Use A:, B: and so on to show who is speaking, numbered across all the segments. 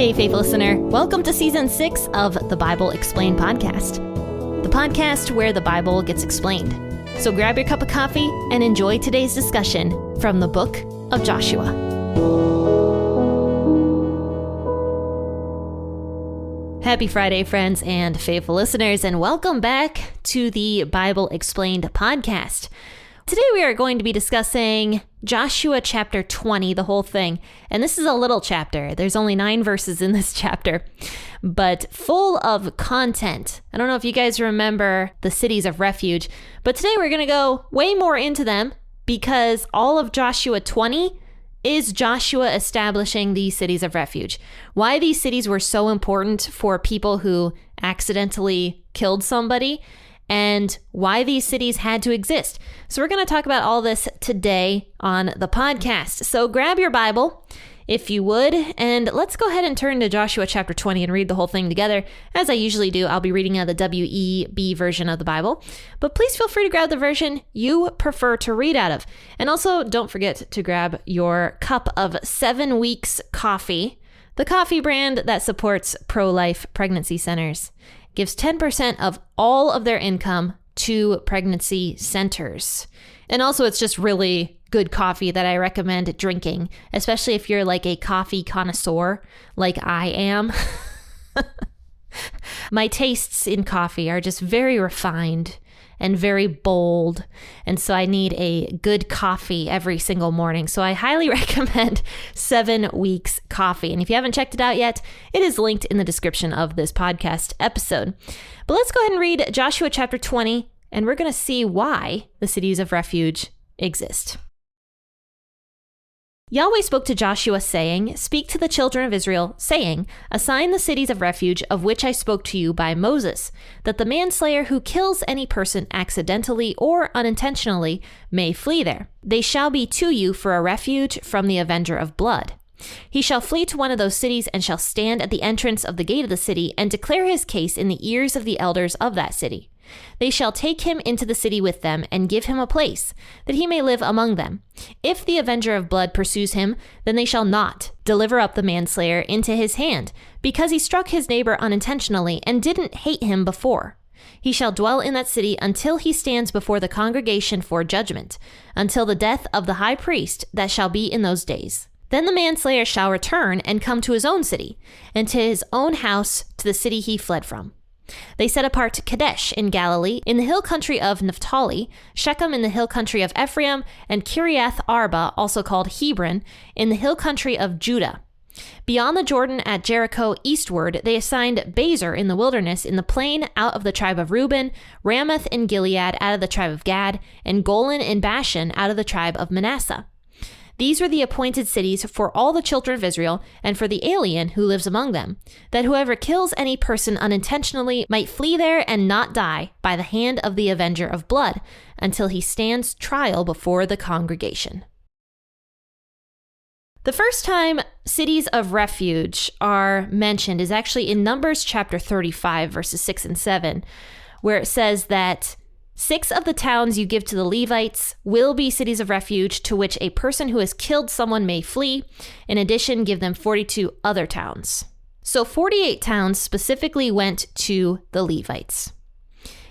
A: Hey, faithful listener. Welcome to Season 6 of the Bible Explained podcast, the podcast where the Bible gets explained. So grab your cup of coffee and enjoy today's discussion from the book of Joshua. Happy Friday, friends and faithful listeners, and welcome back to the Bible Explained podcast. Today we are going to be discussing Joshua chapter 20, the whole thing. And this is a little chapter. There's only 9 verses in this chapter, but full of content. I don't know if you guys remember the cities of refuge, but today we're going to go way more into them because all of Joshua 20 is Joshua establishing these cities of refuge. Why these cities were so important for people who accidentally killed somebody, and why these cities had to exist. So we're going to talk about all this today on the podcast. So grab your Bible, if you would, and let's go ahead and turn to Joshua chapter 20 and read the whole thing together. As I usually do, I'll be reading out the WEB version of the Bible, but please feel free to grab the version you prefer to read out of. And also, don't forget to grab your cup of 7 Weeks coffee, the coffee brand that supports pro-life pregnancy centers. Gives 10% of all of their income to pregnancy centers. And also, it's just really good coffee that I recommend drinking, especially if you're like a coffee connoisseur like I am. My tastes in coffee are just very refined and very bold, and so I need a good coffee every single morning. So I highly recommend 7 Weeks coffee. And if you haven't checked it out yet, it is linked in the description of this podcast episode. But let's go ahead and read Joshua chapter 20, and we're going to see why the cities of refuge exist. Yahweh spoke to Joshua, saying, "Speak to the children of Israel, saying, assign the cities of refuge of which I spoke to you by Moses, that the manslayer who kills any person accidentally or unintentionally may flee there. They shall be to you for a refuge from the Avenger of blood. He shall flee to one of those cities and shall stand at the entrance of the gate of the city and declare his case in the ears of the elders of that city. They shall take him into the city with them and give him a place, that he may live among them. If the Avenger of blood pursues him, then they shall not deliver up the manslayer into his hand, because he struck his neighbor unintentionally and didn't hate him before. He shall dwell in that city until he stands before the congregation for judgment, until the death of the high priest that shall be in those days. Then the manslayer shall return and come to his own city, and to his own house, to the city he fled from. They set apart Kadesh in Galilee, in the hill country of Naphtali, Shechem in the hill country of Ephraim, and Kiriath Arba, also called Hebron, in the hill country of Judah. Beyond the Jordan at Jericho eastward, they assigned Bezer in the wilderness in the plain out of the tribe of Reuben, Ramoth in Gilead out of the tribe of Gad, and Golan in Bashan out of the tribe of Manasseh. These were the appointed cities for all the children of Israel and for the alien who lives among them, that whoever kills any person unintentionally might flee there and not die by the hand of the Avenger of blood until he stands trial before the congregation. The first time cities of refuge are mentioned is actually in Numbers chapter 35, verses 6 and 7, where it says that 6 of the towns you give to the Levites will be cities of refuge to which a person who has killed someone may flee. In addition, give them 42 other towns. So 48 towns specifically went to the Levites.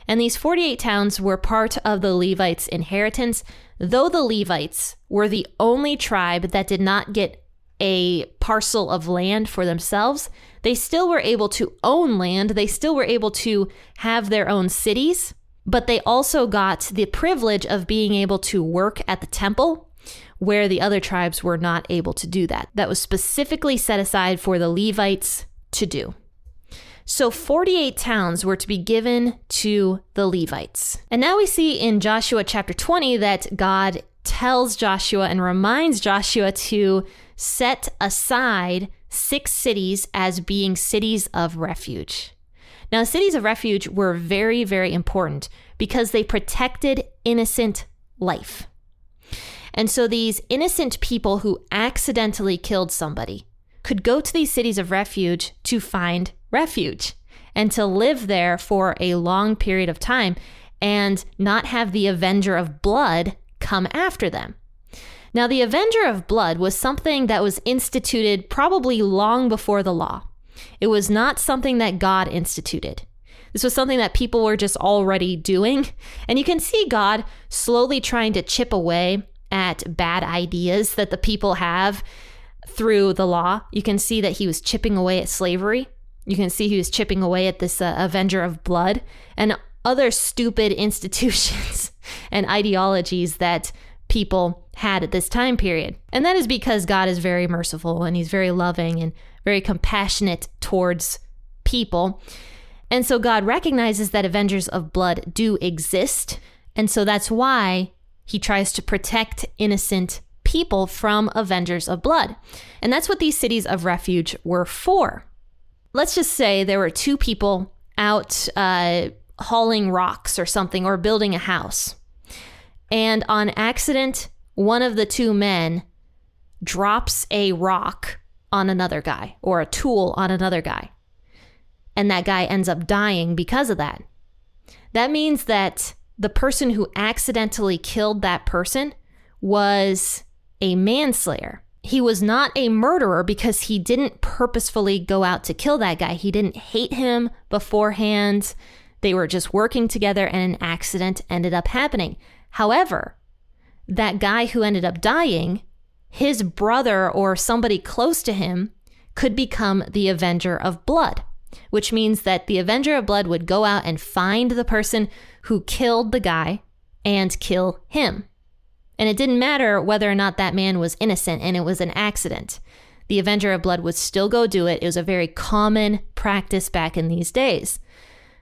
A: And these 48 towns were part of the Levites' inheritance, though the Levites were the only tribe that did not get a parcel of land for themselves. They still were able to own land. They still were able to have their own cities. But they also got the privilege of being able to work at the temple, where the other tribes were not able to do that. That was specifically set aside for the Levites to do. So 48 towns were to be given to the Levites. And now we see in Joshua chapter 20 that God tells Joshua and reminds Joshua to set aside 6 cities as being cities of refuge. Now, cities of refuge were very, very important because they protected innocent life. And so these innocent people who accidentally killed somebody could go to these cities of refuge to find refuge and to live there for a long period of time and not have the Avenger of blood come after them. Now, the Avenger of Blood was something that was instituted probably long before the law. It was not something that God instituted. This was something that people were just already doing. And you can see God slowly trying to chip away at bad ideas that the people have through the law. You can see that he was chipping away at slavery. You can see he was chipping away at this Avenger of Blood and other stupid institutions and ideologies that people had at this time period. And that is because God is very merciful and he's very loving and very compassionate towards people. And so God recognizes that Avengers of Blood do exist. And so that's why he tries to protect innocent people from Avengers of Blood. And that's what these cities of refuge were for. Let's just say there were two people out hauling rocks or something, or building a house. And on accident, one of the two men drops a rock on another guy or a tool on another guy. And that guy ends up dying because of that. That means that the person who accidentally killed that person was a manslayer. He was not a murderer because he didn't purposefully go out to kill that guy. He didn't hate him beforehand. They were just working together and an accident ended up happening. However, that guy who ended up dying, his brother or somebody close to him could become the Avenger of Blood, which means that the Avenger of Blood would go out and find the person who killed the guy and kill him. And it didn't matter whether or not that man was innocent and it was an accident. The Avenger of Blood would still go do it. It was a very common practice back in these days.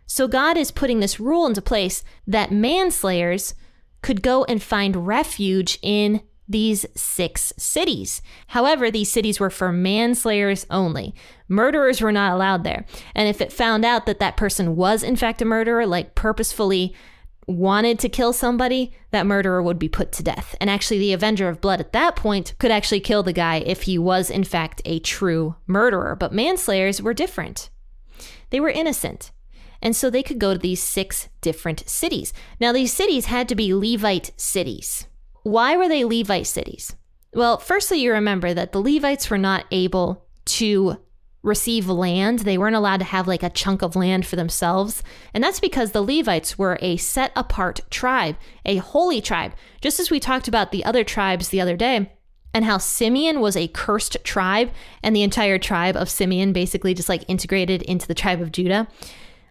A: So God is putting this rule into place that manslayers could go and find refuge in these 6 cities. However, these cities were for manslayers only. Murderers were not allowed there. And if it found out that that person was in fact a murderer, like purposefully wanted to kill somebody, that murderer would be put to death. And actually the Avenger of Blood at that point could actually kill the guy if he was in fact a true murderer. But manslayers were different. They were innocent. And so they could go to these 6 different cities. Now these cities had to be Levite cities. Why were they Levite cities? Well, firstly, you remember that the Levites were not able to receive land. They weren't allowed to have like a chunk of land for themselves. And that's because the Levites were a set apart tribe, a holy tribe. Just as we talked about the other tribes the other day, and how Simeon was a cursed tribe and the entire tribe of Simeon basically just like integrated into the tribe of Judah.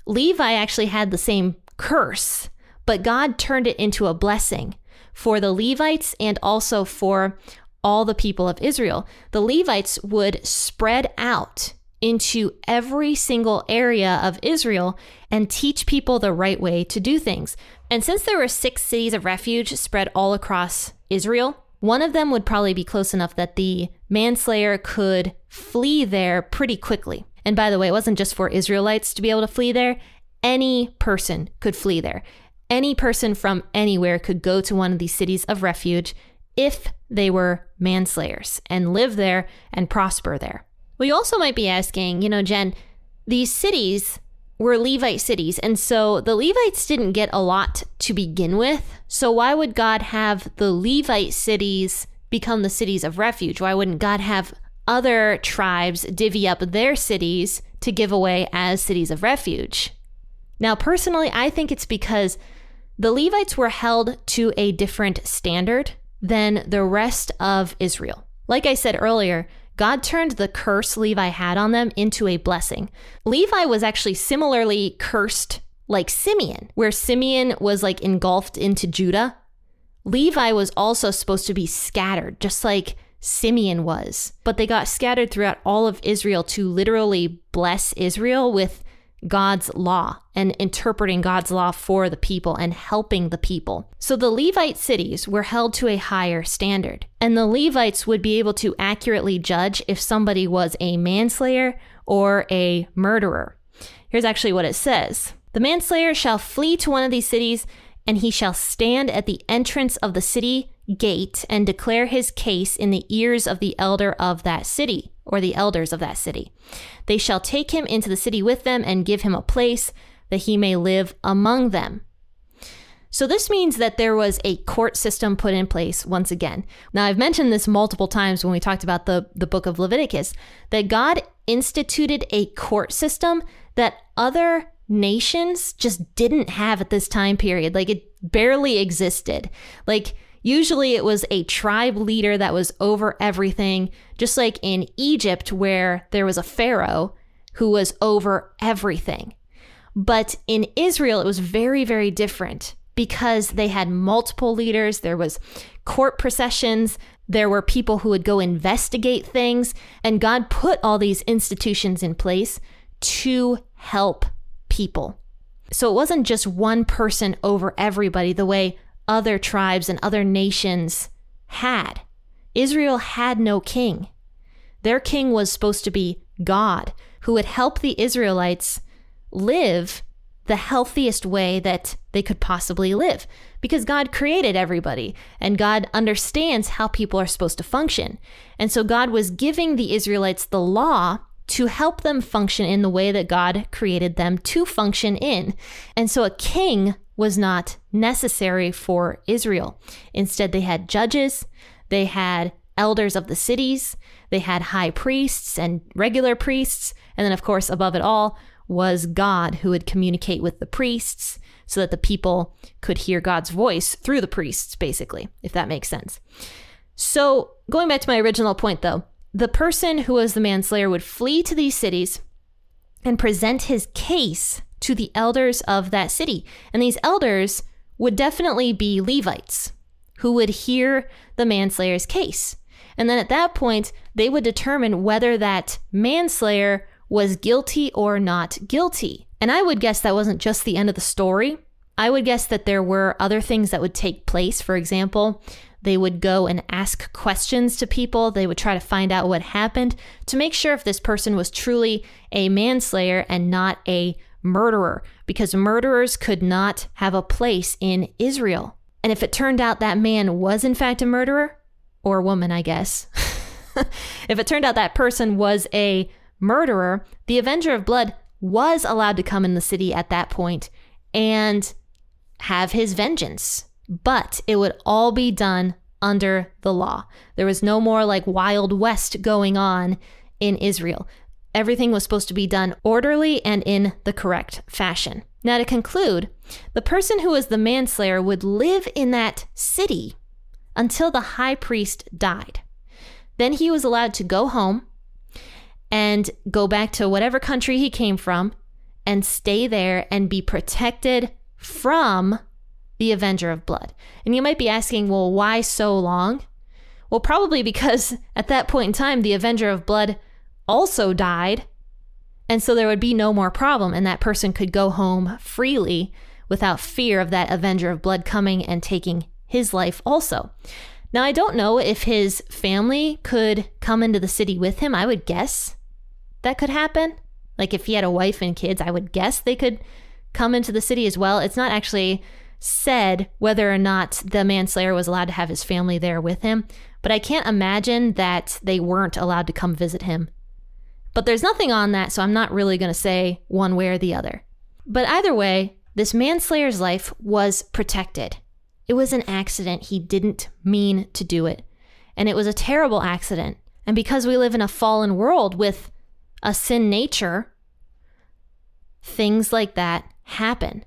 A: Levi actually had the same curse, but God turned it into a blessing for the Levites and also for all the people of Israel. The Levites would spread out into every single area of Israel and teach people the right way to do things. And since there were 6 cities of refuge spread all across Israel, one of them would probably be close enough that the manslayer could flee there pretty quickly. And by the way, it wasn't just for Israelites to be able to flee there. Any person could flee there. Any person from anywhere could go to one of these cities of refuge if they were manslayers and live there and prosper there. Well, you also might be asking, Jen, these cities were Levite cities, and so the Levites didn't get a lot to begin with. So why would God have the Levite cities become the cities of refuge? Why wouldn't God have other tribes divvy up their cities to give away as cities of refuge? Now, personally, I think it's because the Levites were held to a different standard than the rest of Israel. Like I said earlier, God turned the curse Levi had on them into a blessing. Levi was actually similarly cursed like Simeon, where Simeon was like engulfed into Judah. Levi was also supposed to be scattered, just like Simeon was. But they got scattered throughout all of Israel to literally bless Israel with God's law and interpreting God's law for the people and helping the people. So the Levite cities were held to a higher standard, and the Levites would be able to accurately judge if somebody was a manslayer or a murderer. Here's actually what it says. The manslayer shall flee to one of these cities, and he shall stand at the entrance of the city gate and declare his case in the ears of the elder of that city, or the elders of that city. They shall take him into the city with them and give him a place that he may live among them. So this means that there was a court system put in place once again. Now, I've mentioned this multiple times when we talked about the book of Leviticus, that God instituted a court system that other nations just didn't have at this time period. Like, it barely existed. Like, usually it was a tribe leader that was over everything, just like in Egypt where there was a pharaoh who was over everything. But in Israel, it was very, very different because they had multiple leaders. There was court processions. There were people who would go investigate things. And God put all these institutions in place to help people. So it wasn't just one person over everybody the way other tribes and other nations had. Israel had no king. Their king was supposed to be God, who would help the Israelites live the healthiest way that they could possibly live, because God created everybody and God understands how people are supposed to function. And so God was giving the Israelites the law to help them function in the way that God created them to function in. And so a king was not necessary for Israel. Instead, they had judges, they had elders of the cities, they had high priests and regular priests, and then of course above it all was God, who would communicate with the priests so that the people could hear God's voice through the priests, basically, if that makes sense. So going back to my original point, though, the person who was the manslayer would flee to these cities and present his case to the elders of that city. And these elders would definitely be Levites who would hear the manslayer's case. And then at that point, they would determine whether that manslayer was guilty or not guilty. And I would guess that wasn't just the end of the story. I would guess that there were other things that would take place. For example, they would go and ask questions to people. They would try to find out what happened to make sure if this person was truly a manslayer and not a murderer, because murderers could not have a place in Israel. And if it turned out that man was in fact a murderer, or woman, I guess, if it turned out that person was a murderer, the Avenger of Blood was allowed to come in the city at that point and have his vengeance. But it would all be done under the law. There was no more like Wild West going on in Israel. Everything was supposed to be done orderly and in the correct fashion. Now, to conclude, the person who was the manslayer would live in that city until the high priest died. Then he was allowed to go home and go back to whatever country he came from and stay there and be protected from the Avenger of Blood. And you might be asking, well, why so long? Well, probably because at that point in time, the Avenger of Blood also died. And so there would be no more problem, and that person could go home freely without fear of that Avenger of Blood coming and taking his life also. Now, I don't know if his family could come into the city with him. I would guess that could happen. Like if he had a wife and kids, I would guess they could come into the city as well. It's not actually said whether or not the manslayer was allowed to have his family there with him, but I can't imagine that they weren't allowed to come visit him. But there's nothing on that, so I'm not really going to say one way or the other. But either way, this manslayer's life was protected. It was an accident. He didn't mean to do it. And it was a terrible accident. And because we live in a fallen world with a sin nature, things like that happen.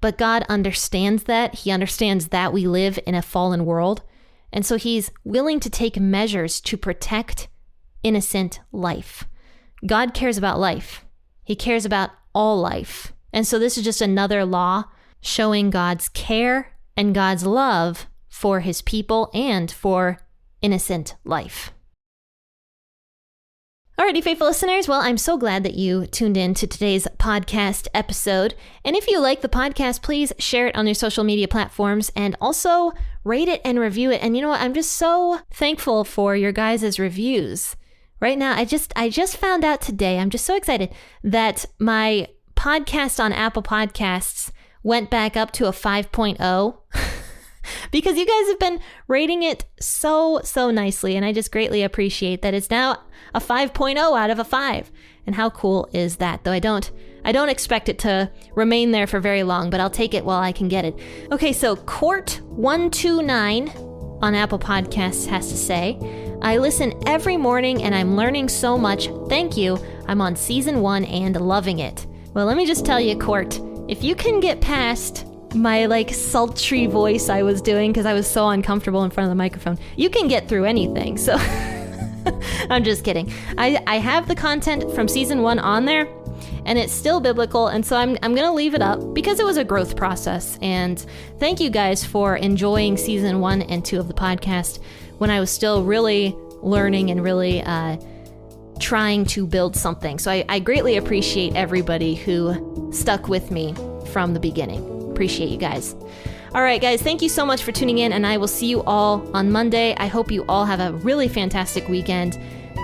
A: But God understands that. He understands that we live in a fallen world. And so he's willing to take measures to protect innocent life. God cares about life. He cares about all life. And so this is just another law showing God's care and God's love for his people and for innocent life. Alrighty, faithful listeners. Well, I'm so glad that you tuned in to today's podcast episode. And if you like the podcast, please share it on your social media platforms and also rate it and review it. And you know what? I'm just so thankful for your guys' reviews. Right now, I just found out today, I'm just so excited that my podcast on Apple Podcasts went back up to a 5.0. because you guys have been rating it so nicely, and I just greatly appreciate that. It's now a 5.0 out of a 5. And how cool is that? Though I don't expect it to remain there for very long, but I'll take it while I can get it. Okay, so Court129 on Apple Podcasts has to say, I listen every morning and I'm learning so much. Thank you. I'm on season 1 and loving it. Well, let me just tell you, Court, if you can get past my sultry voice I was doing because I was so uncomfortable in front of the microphone, you can get through anything. So I'm just kidding. I have the content from season 1 on there, and it's still biblical, and so I'm going to leave it up because it was a growth process. And thank you guys for enjoying season 1 and 2 of the podcast when I was still really learning and really trying to build something. So I greatly appreciate everybody who stuck with me from the beginning. Appreciate you guys. All right, guys, thank you so much for tuning in, and I will see you all on Monday. I hope you all have a really fantastic weekend.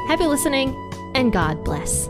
A: Happy listening, and God bless.